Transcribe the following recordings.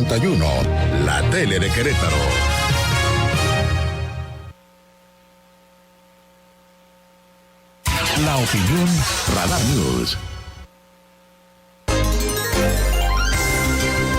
91, la tele de Querétaro. La opinión Radar News.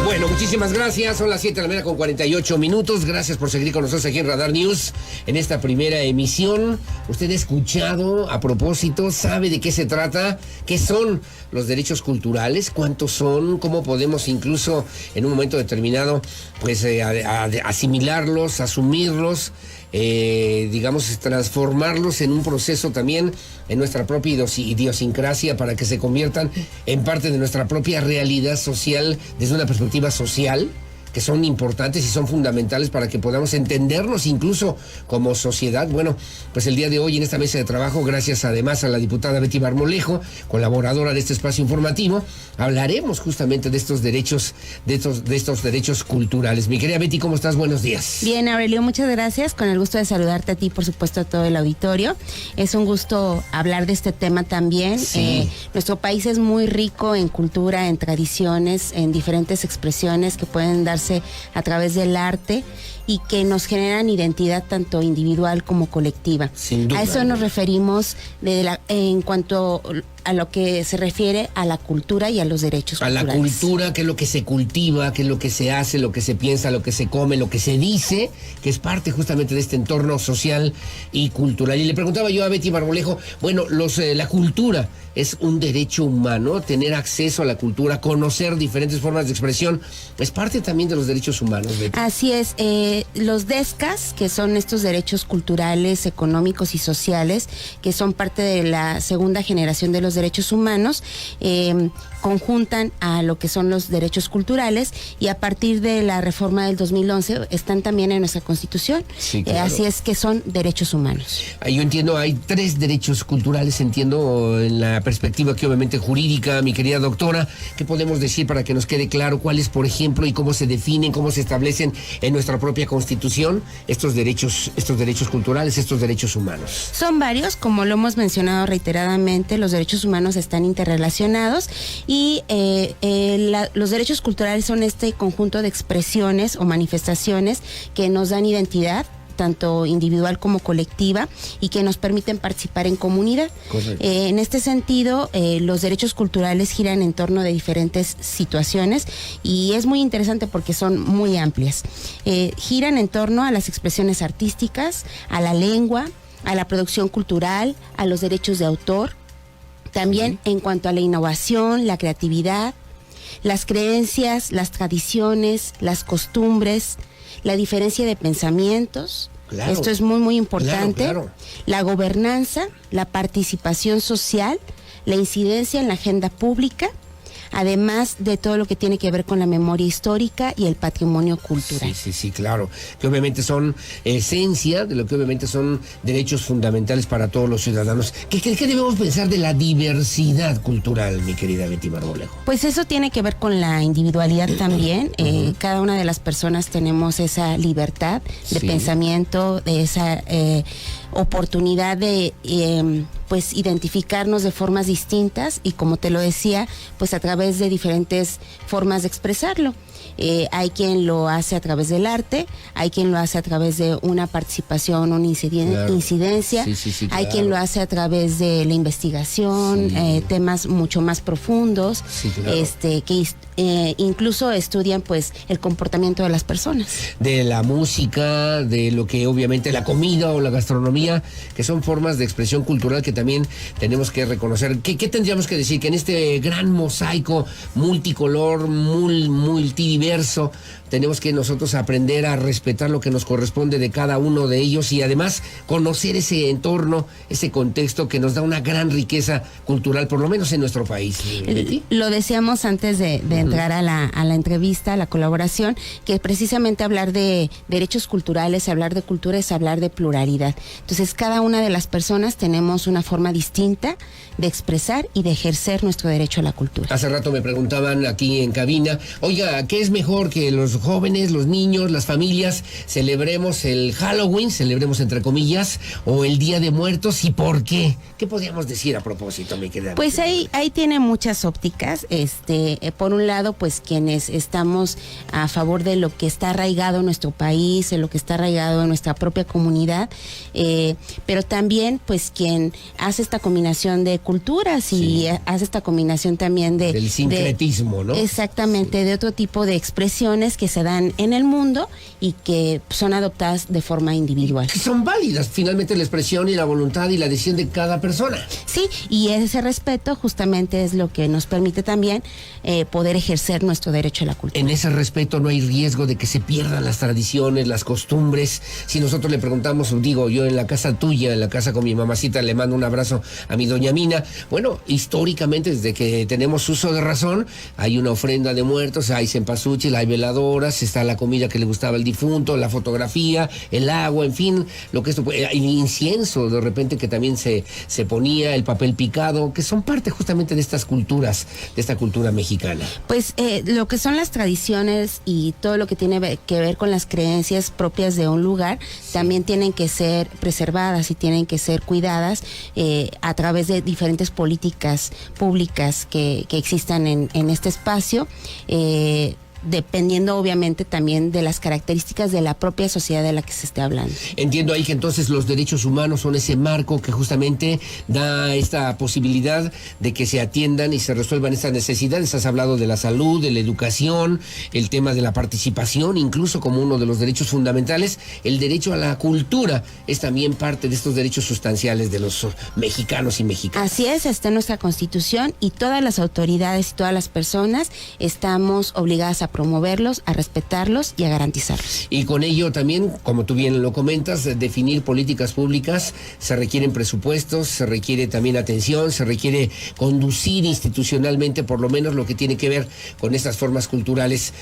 Bueno, muchísimas gracias. Son las 7:48 a.m. Gracias por seguir con nosotros aquí en Radar News en esta primera emisión. Usted ha escuchado, a propósito, sabe de qué se trata, qué son los derechos culturales, cuántos son, cómo podemos incluso en un momento determinado pues asimilarlos, asumirlos, digamos, transformarlos en un proceso también en nuestra propia idiosincrasia para que se conviertan en parte de nuestra propia realidad social desde una perspectiva social, que son importantes y son fundamentales para que podamos entendernos incluso como sociedad. Bueno, pues el día de hoy en esta mesa de trabajo, gracias además a la diputada Betty Marmolejo, colaboradora de este espacio informativo, hablaremos justamente de estos derechos, de estos derechos culturales. Mi querida Betty, ¿cómo estás? Buenos días. Bien, Aurelio, muchas gracias. Con el gusto de saludarte a ti, por supuesto, a todo el auditorio. Es un gusto hablar de este tema también. Sí. Nuestro país es muy rico en cultura, en tradiciones, en diferentes expresiones que pueden darse a través del arte y que nos generan identidad tanto individual como colectiva. Sin duda. A eso nos referimos en cuanto a lo que se refiere a la cultura y a los derechos culturales. A la cultura, qué es lo que se cultiva, qué es lo que se hace, lo que se piensa, lo que se come, lo que se dice, que es parte justamente de este entorno social y cultural. Y le preguntaba yo a Betty Marmolejo, bueno, la cultura es un derecho humano, tener acceso a la cultura, conocer diferentes formas de expresión, es parte también de los derechos humanos, Betty. Así es, los DESCAS, que son estos derechos culturales, económicos y sociales, que son parte de la segunda generación de los derechos humanos, conjuntan a lo que son los derechos culturales y a partir de la reforma del 2011 están también en nuestra Constitución. Sí, claro. Así es que son derechos humanos. Yo entiendo, hay 3 derechos culturales, entiendo, en la perspectiva que obviamente jurídica, mi querida doctora, ¿qué podemos decir para que nos quede claro cuáles, por ejemplo, y cómo se definen, cómo se establecen en nuestra propia Constitución estos derechos culturales, estos derechos humanos? Son varios, como lo hemos mencionado reiteradamente, los derechos humanos están interrelacionados y los derechos culturales son este conjunto de expresiones o manifestaciones que nos dan identidad, tanto individual como colectiva, y que nos permiten participar en comunidad. Correcto. En este sentido, los derechos culturales giran en torno de diferentes situaciones y es muy interesante porque son muy amplias. Giran en torno a las expresiones artísticas, a la lengua, a la producción cultural, a los derechos de autor, también en cuanto a la innovación, la creatividad, las creencias, las tradiciones, las costumbres, la diferencia de pensamientos. Claro. Esto es muy, muy importante. Claro. La gobernanza, la participación social, la incidencia en la agenda pública, además de todo lo que tiene que ver con la memoria histórica y el patrimonio cultural. Sí, claro, que obviamente son esencia de lo que obviamente son derechos fundamentales para todos los ciudadanos. ¿Qué debemos pensar de la diversidad cultural, mi querida Betty Marmolejo? Pues eso tiene que ver con la individualidad también. Cada una de las personas tenemos esa libertad de pensamiento, de esa oportunidad de pues identificarnos de formas distintas y, como te lo decía, pues a través de diferentes formas de expresarlo. Hay quien lo hace a través del arte, hay quien lo hace a través de una participación, una incidencia, Sí, hay claro. quien lo hace a través de la investigación, temas mucho más profundos, claro. que incluso estudian pues el comportamiento de las personas. De la música, de lo que obviamente la comida o la gastronomía, que son formas de expresión cultural que también tenemos que reconocer. ¿Qué tendríamos que decir? Que en este gran mosaico multicolor, multidiverso, tenemos que nosotros aprender a respetar lo que nos corresponde de cada uno de ellos y además conocer ese entorno, ese contexto que nos da una gran riqueza cultural, por lo menos en nuestro país. Lo decíamos antes de entrar a la entrevista, a la colaboración, que precisamente hablar de derechos culturales, hablar de cultura es hablar de pluralidad. Entonces, cada una de las personas tenemos una forma distinta de expresar y de ejercer nuestro derecho a la cultura. Hace rato me preguntaban aquí en cabina, oiga, ¿qué ¿qué es mejor que los jóvenes, los niños, las familias celebremos el Halloween, celebremos entre comillas, o el Día de Muertos, y por qué? ¿Qué podríamos decir a propósito, mi querida? Pues ahí tiene muchas ópticas. Por un lado, pues quienes estamos a favor de lo que está arraigado en nuestro país, en lo que está arraigado en nuestra propia comunidad, pero también pues quien hace esta combinación de culturas y hace esta combinación también del sincretismo, ¿no? Exactamente, de otro tipo de expresiones que se dan en el mundo y que son adoptadas de forma individual. Que son válidas, finalmente, la expresión y la voluntad y la decisión de cada persona. Sí, y ese respeto justamente es lo que nos permite también poder ejercer nuestro derecho a la cultura. En ese respeto no hay riesgo de que se pierdan las tradiciones, las costumbres. Si nosotros le preguntamos, digo, yo en la casa tuya, en la casa con mi mamacita, le mando un abrazo a mi doña Mina. Bueno, históricamente, desde que tenemos uso de razón, hay una ofrenda de muertos, hay cempasúchil, hay veladoras, está la comida que le gustaba al difunto, la fotografía, el agua, en fin, lo que esto, el incienso de repente que también se ponía, el papel picado, que son parte justamente de estas culturas, de esta cultura mexicana. Pues lo que son las tradiciones y todo lo que tiene que ver con las creencias propias de un lugar, también tienen que ser preservadas y tienen que ser cuidadas a través de diferentes políticas públicas que existan en este espacio, dependiendo obviamente también de las características de la propia sociedad de la que se esté hablando. Entiendo ahí que entonces los derechos humanos son ese marco que justamente da esta posibilidad de que se atiendan y se resuelvan estas necesidades. Has hablado de la salud, de la educación, el tema de la participación, incluso como uno de los derechos fundamentales. El derecho a la cultura es también parte de estos derechos sustanciales de los mexicanos y mexicanas. Así es, está en nuestra Constitución y todas las autoridades y todas las personas estamos obligadas a promoverlos, a respetarlos y a garantizarlos. Y con ello también, como tú bien lo comentas, definir políticas públicas, se requieren presupuestos, se requiere también atención, se requiere conducir institucionalmente por lo menos lo que tiene que ver con estas formas culturales.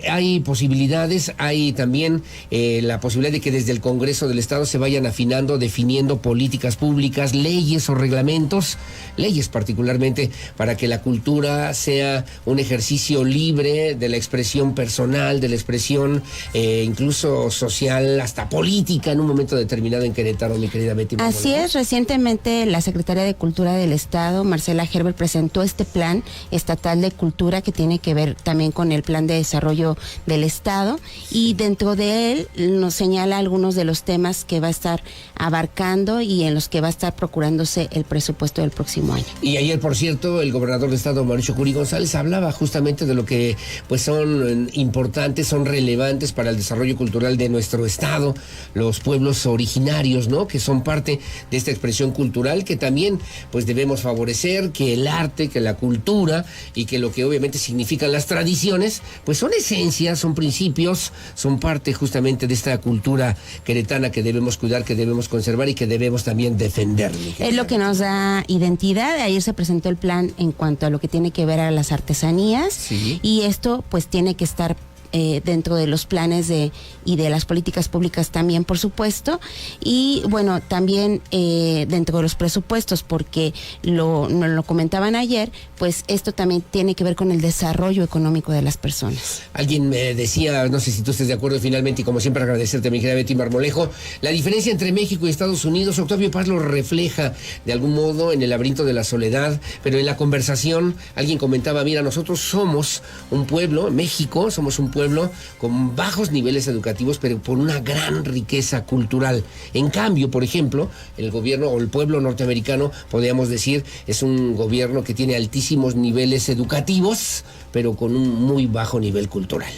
Hay posibilidades, hay también la posibilidad de que desde el Congreso del Estado se vayan afinando, definiendo políticas públicas, leyes o reglamentos, leyes particularmente, para que la cultura sea un ejercicio libre de la expresión personal, de la expresión incluso social, hasta política en un momento determinado en Querétaro, mi querida Betty. Así es, recientemente la Secretaría de Cultura del Estado, Marcela Herbert, presentó este plan estatal de cultura que tiene que ver también con el plan de desarrollo del Estado, y dentro de él nos señala algunos de los temas que va a estar abarcando y en los que va a estar procurándose el presupuesto del próximo año. Y ayer, por cierto, el gobernador del Estado, Mauricio Curi González, hablaba justamente de lo que pues son importantes, son relevantes para el desarrollo cultural de nuestro estado, los pueblos originarios, ¿no? Que son parte de esta expresión cultural que también pues debemos favorecer, que el arte, que la cultura y que lo que obviamente significan las tradiciones, pues son esencias, son principios, son parte justamente de esta cultura queretana que debemos cuidar, que debemos conservar y que debemos también defender. Es lo que nos da identidad. Ayer se presentó el plan en cuanto a lo que tiene que ver a las artesanías, y esto pues tiene que estar dentro de los planes y de las políticas públicas también, por supuesto, y bueno, también dentro de los presupuestos, porque nos lo comentaban ayer, pues esto también tiene que ver con el desarrollo económico de las personas. Alguien me decía, no sé si tú estés de acuerdo finalmente, y como siempre agradecerte, mi querida Betty Marmolejo, la diferencia entre México y Estados Unidos. Octavio Paz lo refleja de algún modo en El laberinto de la soledad, pero en la conversación alguien comentaba, mira, nosotros somos un pueblo, México, somos un pueblo con bajos niveles educativos, pero por una gran riqueza cultural. En cambio, por ejemplo, el gobierno o el pueblo norteamericano, podríamos decir, es un gobierno que tiene altísimos niveles educativos, pero con un muy bajo nivel cultural.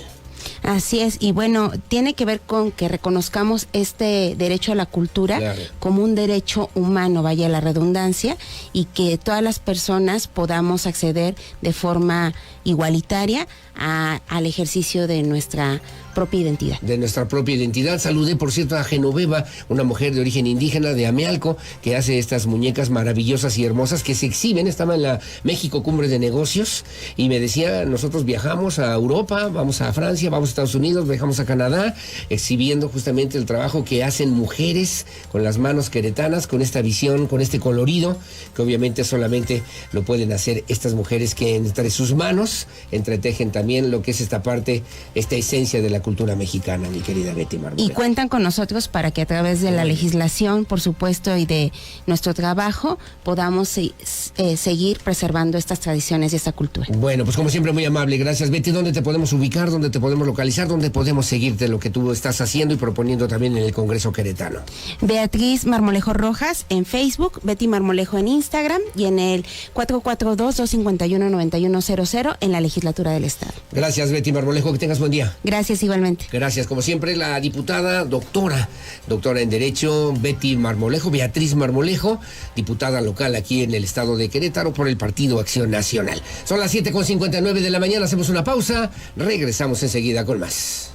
Así es, y bueno, tiene que ver con que reconozcamos este derecho a la cultura como un derecho humano, vaya la redundancia, y que todas las personas podamos acceder de forma igualitaria al ejercicio de nuestra propia identidad. De nuestra propia identidad. Saludé, por cierto, a Genoveva, una mujer de origen indígena de Amealco, que hace estas muñecas maravillosas y hermosas que se exhiben. Estaba en la México Cumbre de Negocios y me decía, nosotros viajamos a Europa, vamos a Francia, vamos a Estados Unidos, viajamos a Canadá, exhibiendo justamente el trabajo que hacen mujeres con las manos queretanas, con esta visión, con este colorido, que obviamente solamente lo pueden hacer estas mujeres que entre sus manos entretejen también lo que es esta parte, esta esencia de la cultura mexicana, mi querida Betty Marmolejo. Y cuentan con nosotros para que a través de la legislación, por supuesto, y de nuestro trabajo, podamos seguir preservando estas tradiciones y esta cultura. Bueno, pues como siempre, muy amable. Gracias, Betty. ¿Dónde te podemos ubicar? ¿Dónde te podemos localizar? ¿Dónde podemos seguirte lo que tú estás haciendo y proponiendo también en el Congreso Queretano? Beatriz Marmolejo Rojas en Facebook, Betty Marmolejo en Instagram y en el 442-251-9100 en la Legislatura del Estado. Gracias, Betty Marmolejo. Que tengas buen día. Gracias igualmente. Gracias. Como siempre, la diputada, doctora en Derecho, Betty Marmolejo, Beatriz Marmolejo, diputada local aquí en el estado de Querétaro por el Partido Acción Nacional. Son las 7:59 de la mañana, hacemos una pausa, regresamos enseguida con más.